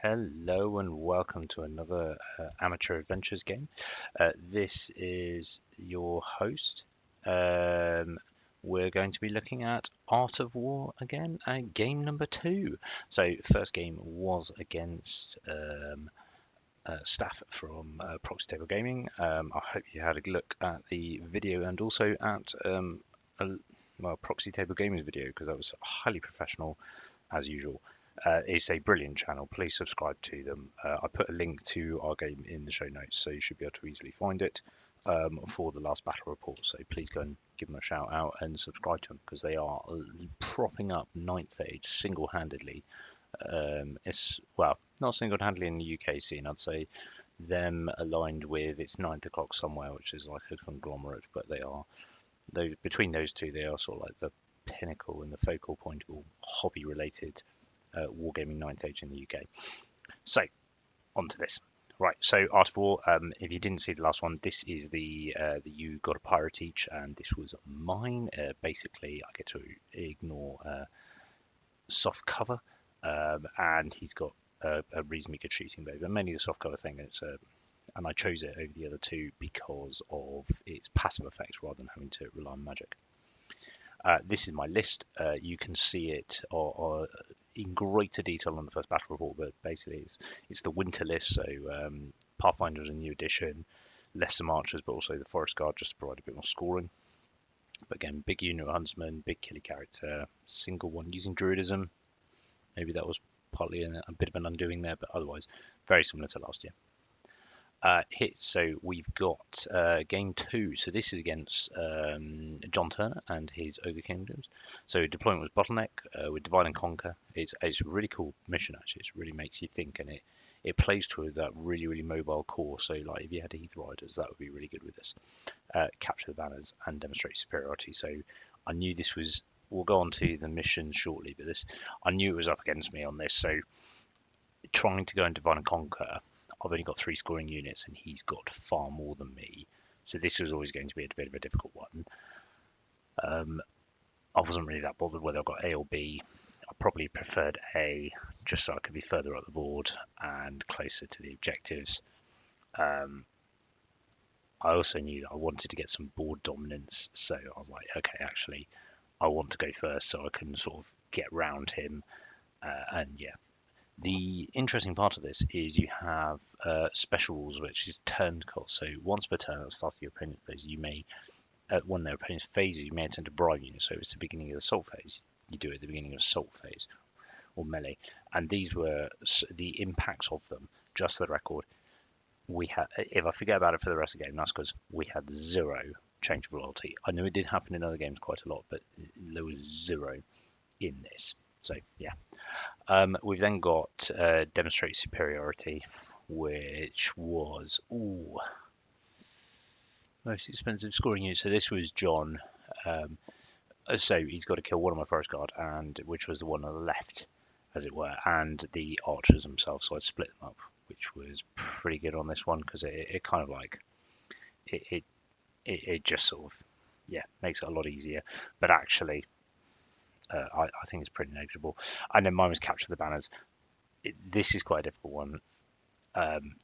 Hello and welcome to another Amateur Adventures game. This is your host. Um, we're going to be looking at Art of War again, game number 2. So, first game was against staff from Proxy Table Gaming. I hope you had a look at the video and also at Proxy Table Gaming's video because that was highly professional as usual. It's a brilliant channel. Please subscribe to them. I put a link to our game in the show notes, so you should be able to easily find it for the last battle report. So please go and give them a shout out and subscribe to them because they are propping up Ninth Age single-handedly. It's not single-handedly in the UK scene. I'd say them aligned with it's 9th o'clock somewhere, which is like a conglomerate, but they are between those two, they are sort of like the pinnacle and the focal point of all hobby-related wargaming 9th Age in the UK. So, on to this. Right, so Art of War, if you didn't see the last one, this is the You Got a Pirate each, and this was mine. Basically, I get to ignore soft cover, and he's got a reasonably good shooting bow, but mainly the soft cover thing. And I chose it over the other two because of its passive effects rather than having to rely on magic. This is my list. You can see it or in greater detail on the first battle report, but basically it's the winter list. So Pathfinder is a new addition, lesser marchers, but also the Forest Guard just to provide a bit more scoring. But again, big unit huntsman, big killy character, single one using druidism. Maybe that was partly a bit of an undoing there, but otherwise very similar to last year. So we've got game 2. So this is against John Turner and his Ogre Kingdoms. So deployment was bottleneck with divide and conquer. It's a really cool mission actually. It really makes you think, and it plays to that really mobile core. So like if you had Heath Riders, that would be really good with this. Capture the banners and demonstrate superiority. So I knew this was. We'll go on to the mission shortly, but I knew it was up against me on this. So trying to go and divide and conquer. I've only got 3 scoring units and he's got far more than me. So this was always going to be a bit of a difficult one. I wasn't really that bothered whether I got A or B. I probably preferred A just so I could be further up the board and closer to the objectives. I also knew that I wanted to get some board dominance. So I was like, okay, actually, I want to go first so I can sort of get round him. And yeah. The interesting part of this is you have special rules, which is turn cost. So once per turn at the start of your opponent's phase, you may, at one of their opponent's phases, you may attempt to bribe units. So if it's the beginning of the assault phase, you do it at the beginning of assault phase or melee. And these were the impacts of them. Just for the record, we had. If I forget about it for the rest of the game, that's because we had 0 change of loyalty. I know it did happen in other games quite a lot, but there was 0 in this. So yeah. We've then got demonstrate superiority, which was most expensive scoring unit. So this was John. So he's got to kill one of my Forest Guard, and which was the one on the left, as it were, and the archers themselves. So I split them up, which was pretty good on this one because it kind of like it just sort of makes it a lot easier. But actually, I think it's pretty negligible. And then mine was capture the banners. This is quite a difficult one.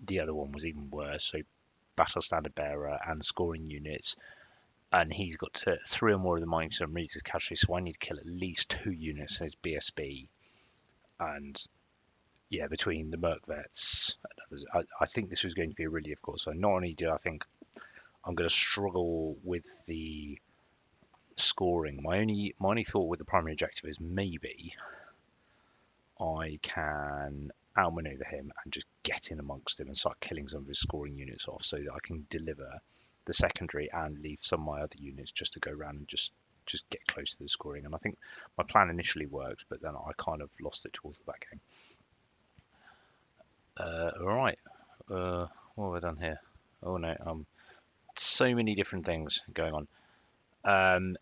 The other one was even worse. So battle standard bearer and scoring units, and he's got 3 or more of the mining and reads his casualty. So I need to kill at least 2 units in his BSB. And yeah, between the Merc Vets and others, I think this was going to be really difficult. So not only do I think I'm going to struggle with the scoring, my only thought with the primary objective is maybe I can outmaneuver him and just get in amongst him and start killing some of his scoring units off so that I can deliver the secondary and leave some of my other units just to go around and just get close to the scoring. And I think my plan initially worked, but then I kind of lost it towards the back game. All right. What have I done here? Oh no, so many different things going on.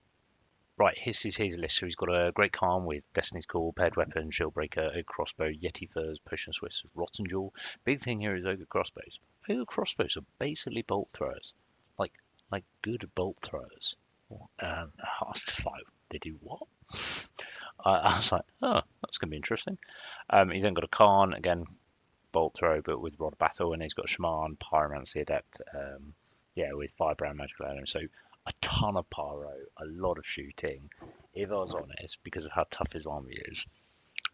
Right, his list. So he's got a Great Khan with Destiny's Call, Paired Weapon, Shieldbreaker, Ogre Crossbow, Yeti Furs, Potion Swiss, Rotten Jaw. Big thing here is Ogre Crossbows. Ogre Crossbows are basically bolt throwers, like good bolt throwers. I was just like, they do what? I was like, oh, that's going to be interesting. He's then got a Khan, again, bolt throw, but with rod of battle, and he's got Shaman, Pyromancy Adept, yeah, with Firebrand Magical Element. So a ton of pyro, a lot of shooting. If I was honest, because of how tough his army is,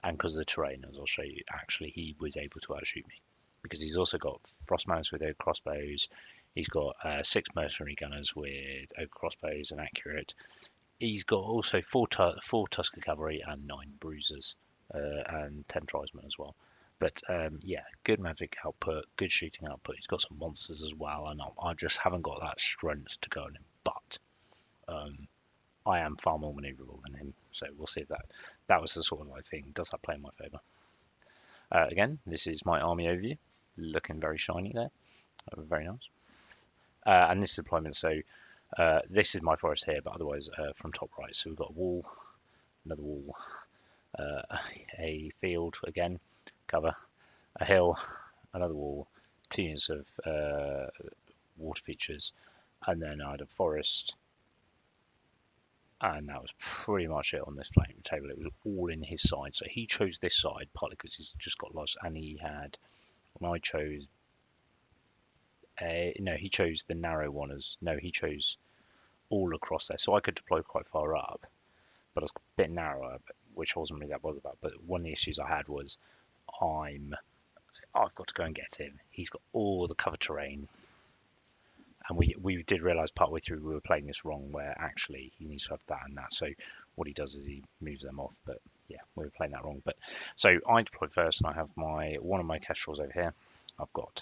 and because of the terrain, as I'll show you, actually he was able to outshoot me. Because he's also got Frost Mounts with Ogre Crossbows, he's got 6 Mercenary Gunners with Ogre Crossbows and Accurate. He's got also 4 Tusker Cavalry and 9 Bruisers, and 10 Tribesmen as well. But yeah, good magic output, good shooting output. He's got some monsters as well, and I just haven't got that strength to go on him. But I am far more maneuverable than him, so we'll see if that was the sort of like thing. Does that play in my favour? Again, this is my army overview, looking very shiny there, very nice. And this deployment, so this is my forest here, but otherwise from top right. So we've got a wall, another wall, a field again, cover, a hill, another wall, 2 units of water features, and then I had a forest, and that was pretty much it on this flame table. It was all in his side, so he chose this side partly because he's just got lost, and he had, when I chose, no, he chose the narrow one as, no, he chose all across there, so I could deploy quite far up, but I was a bit narrower, which I wasn't really that bothered about. But one of the issues I had was I've got to go and get him. He's got all the cover terrain, and we did realise partway through we were playing this wrong, where actually he needs to have that and that. So what he does is he moves them off. But yeah, we were playing that wrong. But so I deploy first, and I have one of my Kestrels over here. I've got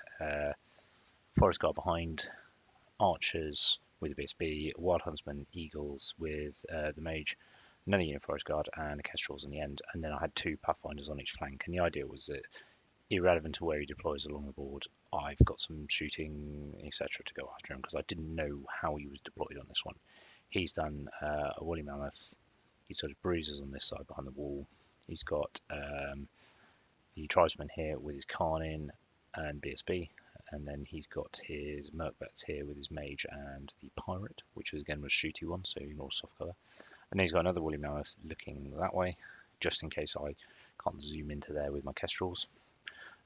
Forest Guard behind, Archers with a BSB, Wild Huntsman, Eagles with the Mage, another unit Forest Guard, and a Kestrels in the end. And then I had 2 Pathfinders on each flank. And the idea was that, irrelevant to where he deploys along the board, I've got some shooting, etc. to go after him, because I didn't know how he was deployed on this one. He's done a Woolly Mammoth. He's got his Bruisers on this side behind the wall. He's got the Tribesman here with his Karnin and BSB, and then he's got his Merkbets here with his Mage and the Pirate, which is again was shooty one, so more soft cover. And then he's got another Woolly Mammoth looking that way, just in case I can't zoom into there with my Kestrels.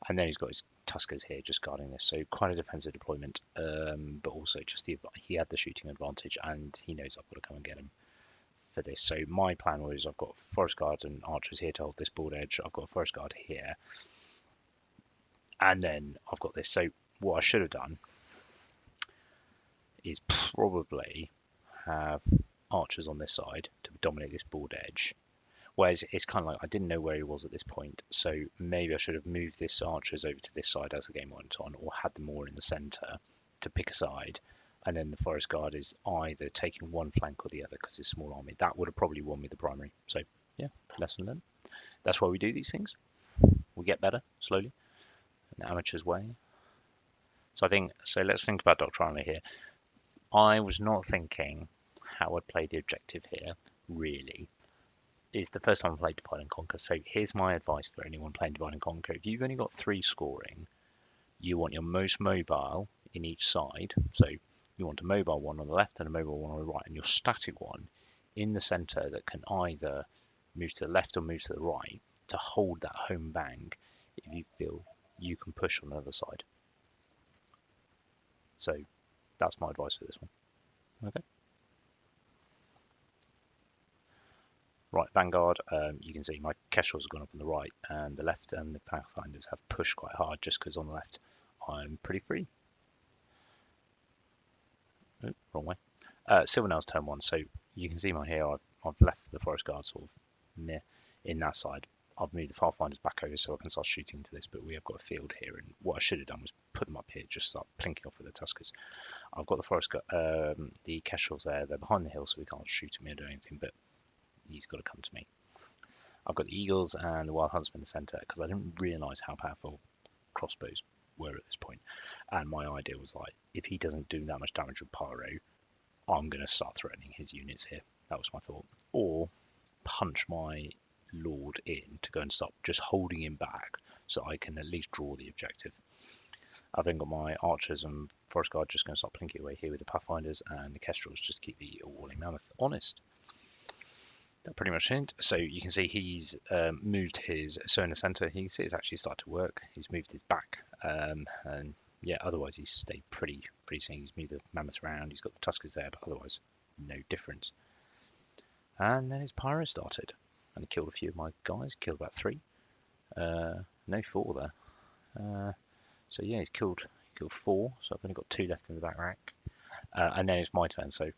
And then he's got his Tuskers here just guarding this, so quite a defensive deployment, but also just he had the shooting advantage, and he knows I've got to come and get him for this. So my plan was, I've got Forest Guard and Archers here to hold this board edge, I've got a Forest Guard here, and then I've got this. So what I should have done is probably have Archers on this side to dominate this board edge. Whereas it's kind of like I didn't know where he was at this point, so maybe I should have moved this Archers over to this side as the game went on, or had them more in the centre to pick a side, and then the Forest Guard is either taking one flank or the other because it's a small army. That would have probably won me the primary. So yeah, lesson learned. That's why we do these things. We get better slowly, in the amateur's way. So let's think about doctrinally here. I was not thinking how I'd play the objective here, really. Is the first time I played Divide and Conquer. So here's my advice for anyone playing Divide and Conquer. If you've only got 3 scoring, you want your most mobile in each side. So you want a mobile one on the left and a mobile one on the right, and your static one in the center that can either move to the left or move to the right to hold that home bank if you feel you can push on the other side. So that's my advice for this one. Okay. Right, Vanguard, you can see my Kestrels have gone up on the right and the left, and the Pathfinders have pushed quite hard just because on the left I'm pretty free. Oh, wrong way. Silvernail's turn 1, so you can see mine here. I've left the Forest Guard sort of near in that side. I've moved the Pathfinders back over so I can start shooting into this, but we have got a field here, and what I should have done was put them up here, just start plinking off with the Tuskers. I've got the Forest Guard, the Kestrels there. They're behind the hill, so we can't shoot them or do anything, but he's got to come to me. I've got the Eagles and the Wild Huntsman in the centre because I didn't realise how powerful crossbows were at this point. And my idea was like, if he doesn't do that much damage with Pyro, I'm going to start threatening his units here. That was my thought. Or punch my Lord in to go and stop just holding him back so I can at least draw the objective. I've then got my Archers and Forest Guard just going to start plinking away here with the Pathfinders, and the Kestrels just keep the Woolly Mammoth honest. That pretty much it. So you can see he's moved his, so in the center, you can see it's actually started to work. He's moved his back, and yeah, otherwise he's stayed pretty sane. He's moved the mammoth around, he's got the tuskers there, but otherwise no difference. And then his pyro started, and he killed a few of my guys, killed about 3. No 4 there. So yeah, he's killed 4, so I've only got 2 left in the back rack. And then it's my turn, so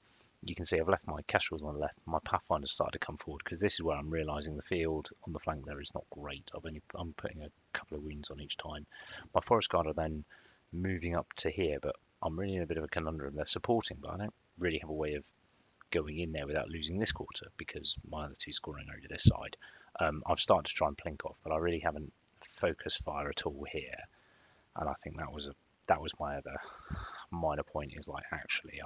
you can see I've left my kestrels on the left. My pathfinders started to come forward because this is where I'm realizing the field on the flank there is not great. I'm putting a couple of wounds on each time. My forest guard are then moving up to here, but I'm really in a bit of a conundrum. They're supporting, but I don't really have a way of going in there without losing this quarter because my other 2 scoring over this side. I've started to try and plink off, but I really haven't focused fire at all here, and I think that was my other minor point, is like actually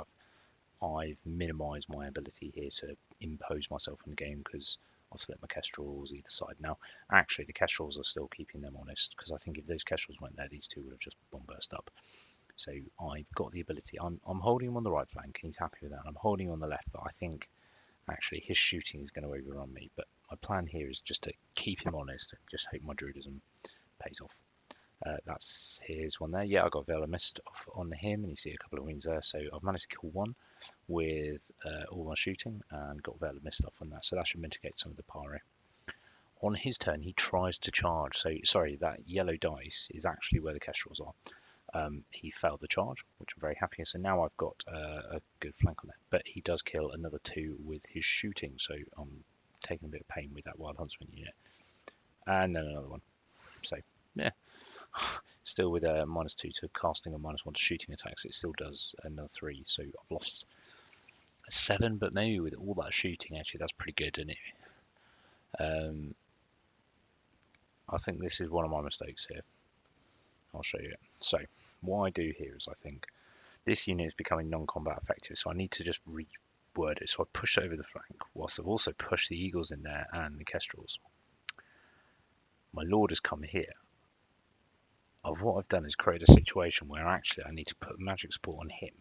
I've minimised my ability here to impose myself in the game because I've split my kestrels either side. Now, actually, the kestrels are still keeping them honest because I think if those kestrels went there, these 2 would have just bomb burst up. So I've got the ability. I'm holding him on the right flank, and he's happy with that. I'm holding him on the left, but I think actually his shooting is going to overrun me. But my plan here is just to keep him honest. Just hope my druidism pays off. Here's one there. Yeah, I got Veil of Mist off on him, and you see a couple of wings there. So I've managed to kill 1 with all my shooting and got Veil of Mist off on that. So that should mitigate some of the pyro. On his turn, he tries to charge. So sorry, that yellow dice is actually where the kestrels are. He failed the charge, which I'm very happy. So now I've got a good flank on there. But he does kill another 2 with his shooting. So I'm taking a bit of pain with that Wild Huntsman unit. And then another one. So yeah. Still with a -2 to casting and -1 to shooting attacks, it still does another 3. So I've lost 7, but maybe with all that shooting, actually, that's pretty good, isn't it? I think this is one of my mistakes here. I'll show you it. So what I do here is I think this unit is becoming non-combat effective, so I need to just reword it. So I push over the flank, whilst I've also pushed the eagles in there and the kestrels. My lord has come here. What I've done is create a situation where actually I need to put magic support on him,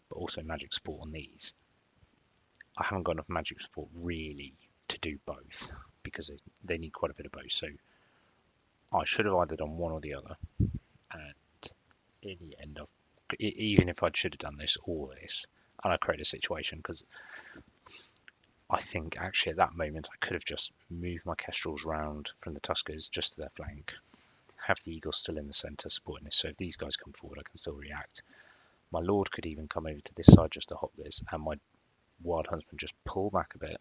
but also magic support on these. I haven't got enough magic support really to do both because they need quite a bit of both. So I should have either done one or the other. And in the end, even if I should have done this or this, and I create a situation because I think actually at that moment I could have just moved my kestrels round from the tuskers just to their flank, have the eagles still in the centre supporting this. So if these guys come forward, I can still react. My lord could even come over to this side just to hop this, and my wild huntsman just pull back a bit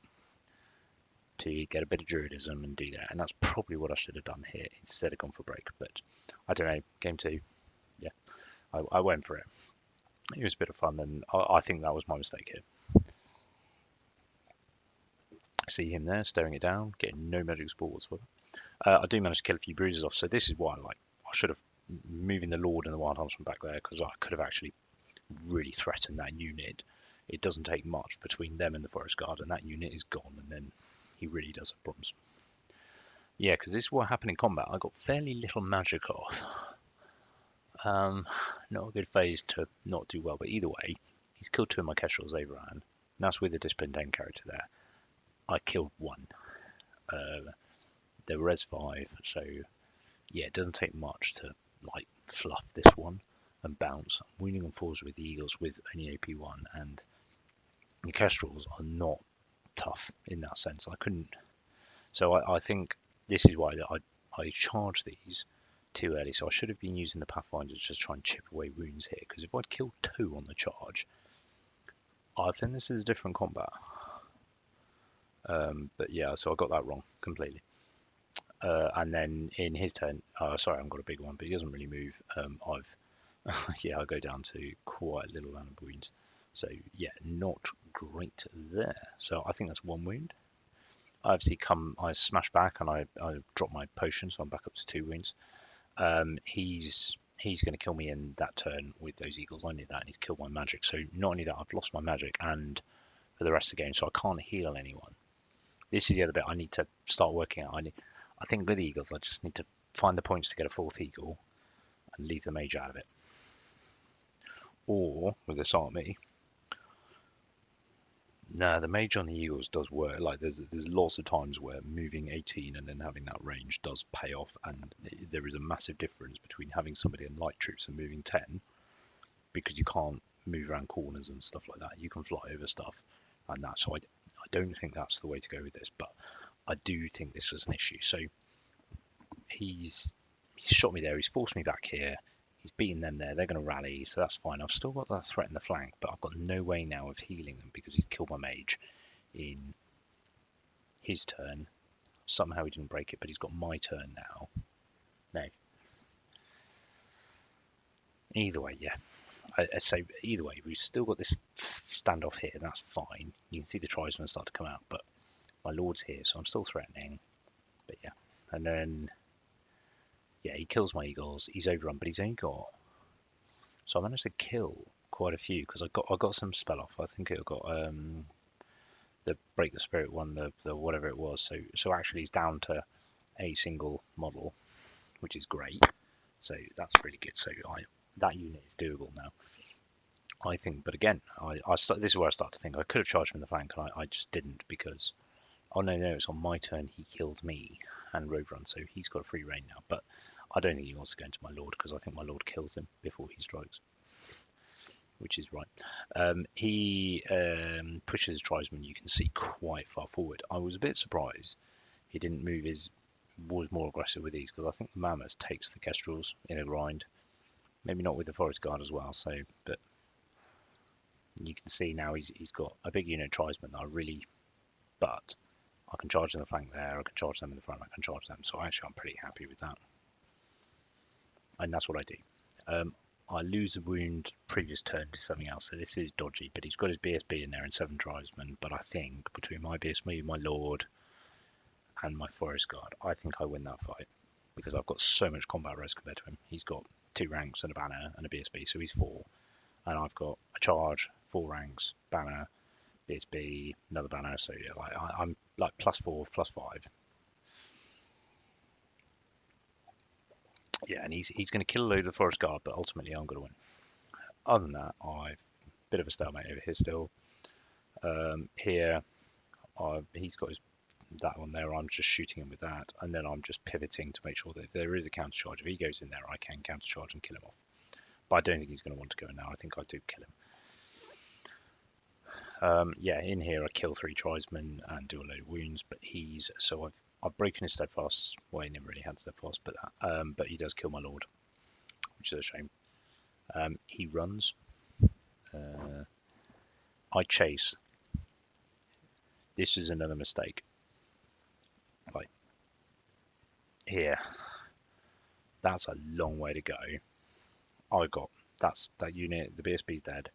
to get a bit of druidism and do that. And that's probably what I should have done here instead of gone for break. But I don't know, game 2, yeah, I went for it. It was a bit of fun, and I think that was my mistake here. See him there, staring it down, getting no magic support whatsoever. I do manage to kill a few bruises off, so this is why I should have moving the Lord and the Wild Huntsman back there, because I could have actually really threatened that unit. It doesn't take much between them and the Forest Guard, and that unit is gone, and then he really does have problems. Yeah, because this is what happened in combat. I got fairly little magic off. Not a good phase to not do well, but either way, he's killed 2 of my Kestrels overran, and that's with the Disciplined 10 character there. I killed 1. They were res 5, so yeah, it doesn't take much to like fluff this one and bounce. I'm winning on 4s with the Eagles with only AP1, and the Kestrels are not tough in that sense. I couldn't. So I think this is why I charge these too early. So I should have been using the Pathfinders just try and chip away wounds here, because if I'd killed 2 on the charge, I think this is different combat. But yeah, so I got that wrong completely. And then in his turn, sorry, I've got a big one, but he doesn't really move. Yeah, I go down to quite a little amount of wounds. So yeah, not great there. So I think that's 1 wound. I smash back and I drop my potion, so I'm back up to 2 wounds. He's going to kill me in that turn with those eagles. I knew that, and he's killed my magic. So not only that, I've lost my magic and for the rest of the game, so I can't heal anyone. This is the other bit I need to start working out. I think with the eagles, I just need to find the points to get a 4th eagle and leave the mage out of it. Or with this army, No, the mage on the Eagles does work. Like there's lots of times where moving 18 and then having that range does pay off, and there is a massive difference between having somebody in light troops and moving 10, because you can't move around corners and stuff like that. You can fly over stuff, and that. So I don't think that's the way to go with this, but I do think this was an issue. So he's shot me there. He's forced me back here. He's beaten them there. They're going to rally, so that's fine. I've still got that threat in the flank, but I've got no way now of healing them because he's killed my mage in his turn. Somehow he didn't break it, but he's got my turn now. No. Either way, yeah. I say either way, we've still got this standoff here, and that's fine. You can see the tribesmen start to come out, but my lord's here, so I'm still threatening. But yeah, and then yeah, he kills my eagles. He's overrun, but he's only got. So I managed to kill quite a few because I got some spell off. I think it got the break the spirit one, the whatever it was. So actually he's down to a single model, which is great. So that's really good. So that unit is doable now, I think. But again, this is where I start to think I could have charged him in the flank, and I just didn't because oh no, it's on my turn. He killed me and road run, so he's got a free reign now. But I don't think he wants to go into my lord because I think my lord kills him before he strikes, which is right. He pushes his tribesman, you can see, quite far forward. I was a bit surprised he didn't move was more aggressive with these because I think the mammoth takes the kestrels in a grind. Maybe not with the forest guard as well. So, but you can see now he's got a big unit of tribesmen that are really, but I can charge in the flank there. I can charge them in the front. I can charge them. So actually, I'm pretty happy with that, and that's what I do. I lose a wound previous turn to something else, so this is dodgy, but he's got his BSB in there and 7 tribesmen, but I think between my BSB, my lord, and my forest guard, I think I win that fight, because I've got so much combat res compared to him. He's got 2 ranks and a banner and a BSB, so he's 4, and I've got a charge, 4 ranks, banner, BSB, another banner, so yeah, like, I'm like +4, +5. Yeah, and he's going to kill a load of the forest guard, but ultimately I'm going to win. Other than that, I've bit of a stalemate over here still. Here, he's got that one there. I'm just shooting him with that, and then I'm just pivoting to make sure that if there is a counter charge, if he goes in there, I can counter charge and kill him off. But I don't think he's going to want to go in now. I think I do kill him. Yeah, in here I kill 3 tribesmen and do a load of wounds, but I've broken his steadfast. Well, he never really had steadfast, but he does kill my lord, which is a shame. He runs. I chase. This is another mistake. Like here, that's a long way to go. That unit. The BSB's dead.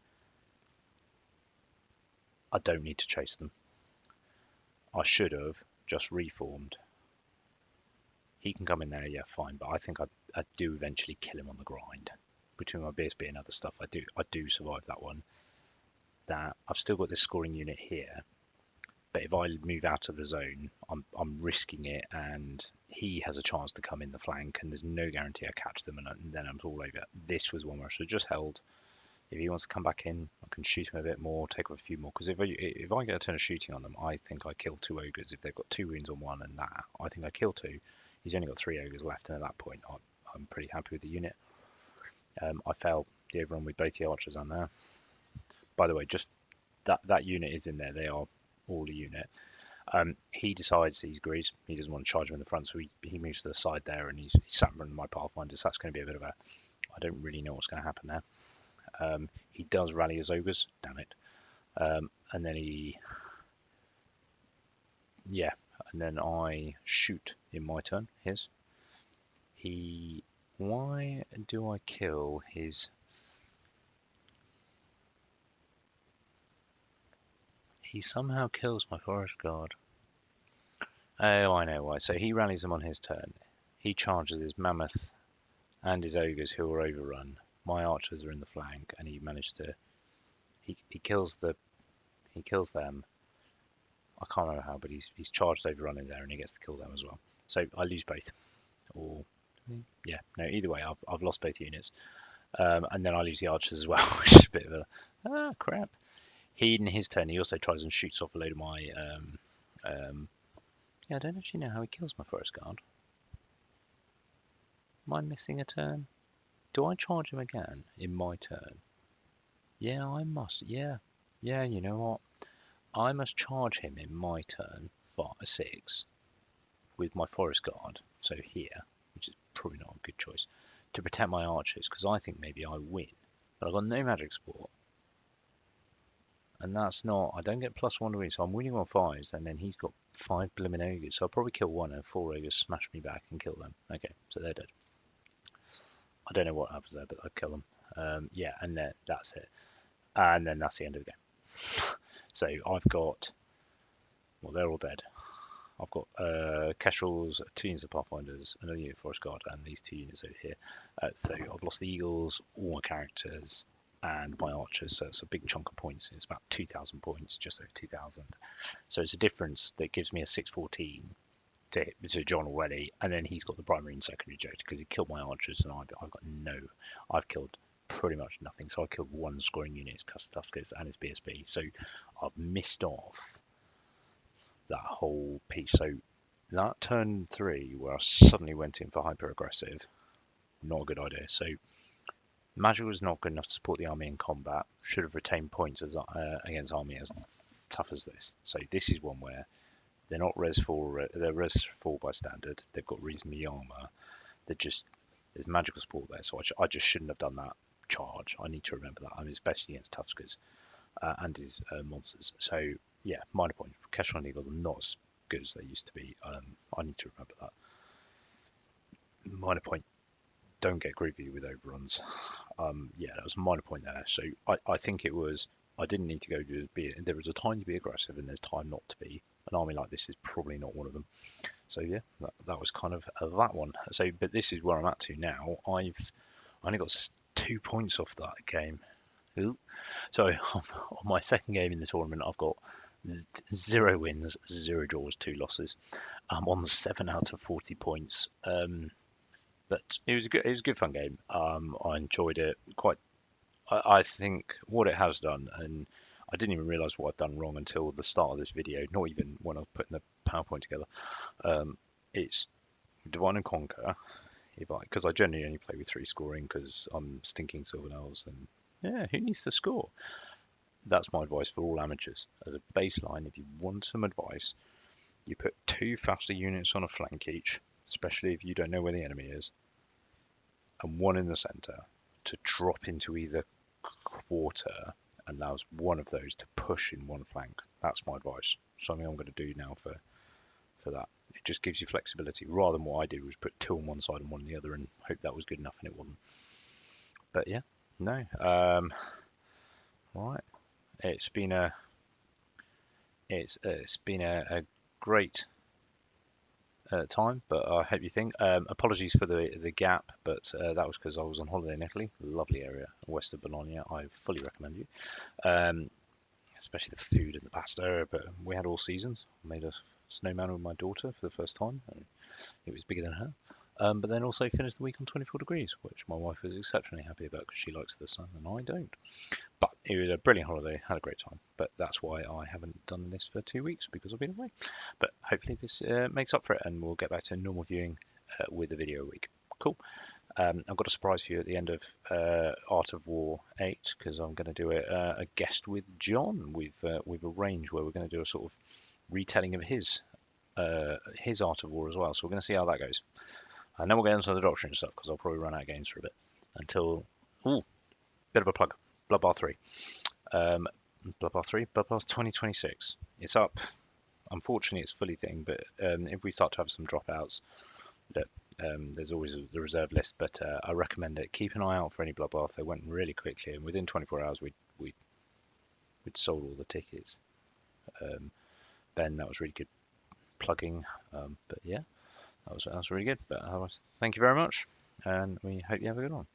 I don't need to chase them. I should have just reformed. He can come in there, yeah, fine. But I think I do eventually kill him on the grind. Between my BSB and other stuff, I do survive that one. That I've still got this scoring unit here. But if I move out of the zone, I'm risking it, and he has a chance to come in the flank, and there's no guarantee I catch them, and then I'm all over. This was one where I should have just held. If he wants to come back in, I can shoot him a bit more, take off a few more. Because if I get a turn of shooting on them, I think I kill 2 ogres. If they've got 2 wounds on one and that, I think I kill 2. He's only got 3 ogres left, and at that point, I'm pretty happy with the unit. I failed the overrun with both the archers on there. By the way, just that unit is in there. They are all the unit. He decides he's agrees. He doesn't want to charge him in the front, so he moves to the side there, and he's sat in front of my pathfinders. That's going to be a bit of a. I don't really know what's going to happen there. He does rally his ogres. Damn it. And then and then I shoot in my turn. Why do I kill his? He somehow kills my forest guard. Oh, I know why. So he rallies them on his turn. He charges his mammoth and his ogres who are overrun. My archers are in the flank, and he managed to. He kills them. I can't remember how, but he's charged overrun in there, and he gets to kill them as well. So I lose both. Or yeah, no. Either way, I've lost both units, and then I lose the archers as well, which is a bit of a crap. He in his turn, he also tries and shoots off a load of my. Yeah, I don't actually know how he kills my forest guard. Am I missing a turn? Do I charge him again in my turn? Yeah, I must. Yeah, yeah. You know what? I must charge him in my turn, 6, with my forest guard. So here, which is probably not a good choice, to protect my archers because I think maybe I win. But I've got no magic support. And that's not, I don't get +1 to win, so I'm winning on 5s, and then he's got 5 blooming ogres, so I'll probably kill one and 4 ogres smash me back and kill them. Okay, so they're dead. I don't know what happens there, but I'll kill them. Yeah, and then that's it. And then that's the end of the game. So I've got, well, they're all dead. I've got Kestrels, 2 units of Pathfinders, another unit of Forest Guard, and these 2 units over here. So I've lost the Eagles, all my characters, and my archers. So it's a big chunk of points. It's about 2,000 points, just over 2,000. So it's a difference that gives me a 614 to John already, and then he's got the primary and secondary objective because he killed my archers, and I've got no. I've killed pretty much nothing. So I killed 1 scoring unit, his Tuskers, and his BSB. So I've missed off that whole piece. So that turn 3 where I suddenly went in for hyper aggressive, not a good idea. So magic was not good enough to support the army in combat. Should have retained points as against army as tough as this. So this is one where they're not res 4. They're res 4 by standard. They've got reasonably armor. They're just there's magical support there. So I just shouldn't have done that charge. I need to remember that. I'm especially against Tuskers and his monsters. So yeah, minor point. Kestrel and Eagle are not as good as they used to be. I need to remember that. Minor point. Don't get greedy with overruns. Yeah, that was a minor point there. So I think it was. I didn't need to go to be. There was a time to be aggressive, and there's time not to be. An army like this is probably not one of them. So yeah, that was kind of that one. So, but this is where I'm at to now. I've only got 2 points off that game. Ooh. So on my second game in the tournament, I've got 0 wins, 0 draws, 2 losses. I'm on 7 out of 40 points. But it was a good fun game. I enjoyed it quite. I think what it has done, and I didn't even realise what I'd done wrong until the start of this video. Not even when I was putting the PowerPoint together. It's Divine and Conquer. Because I generally only play with 3 scoring because I'm stinking Sylvan Elves, and yeah, who needs to score? That's my advice for all amateurs. As a baseline, if you want some advice, you put 2 faster units on a flank each, especially if you don't know where the enemy is, and 1 in the centre to drop into either quarter allows one of those to push in one flank. That's my advice. Something I'm going to do now for that. It just gives you flexibility rather than what I did was put 2 on one side and 1 on the other and hope that was good enough, and it wasn't. But yeah, no. Right. It's been a great time, but I hope you think. Apologies for the gap, but that was because I was on holiday in Italy. Lovely area west of Bologna. I fully recommend you, especially the food and the pasta. But we had all seasons. Made a snowman with my daughter for the first time, and it was bigger than her. But then also finished the week on 24 degrees, which my wife was exceptionally happy about because she likes the sun and I don't. But it was a brilliant holiday, had a great time. But that's why I haven't done this for 2 weeks, because I've been away. But hopefully this makes up for it, and we'll get back to normal viewing with a video a week. Cool. I've got a surprise for you at the end of Art of War 8, because I'm going to do a guest with John. We've arranged where we're going to do a sort of retelling of his Art of War as well. So we're going to see how that goes. And then we'll get into the Doctrine stuff, because I'll probably run out of games for a bit. Until, bit of a plug, Bloodbath 3. Bloodbath 2026. It's up. Unfortunately, it's fully thing, but if we start to have some dropouts, there's always the reserve list, but I recommend it. Keep an eye out for any Bloodbath. They went really quickly, and within 24 hours, we'd sold all the tickets. Ben, that was really good plugging. But yeah, that was really good. But thank you very much, and we hope you have a good one.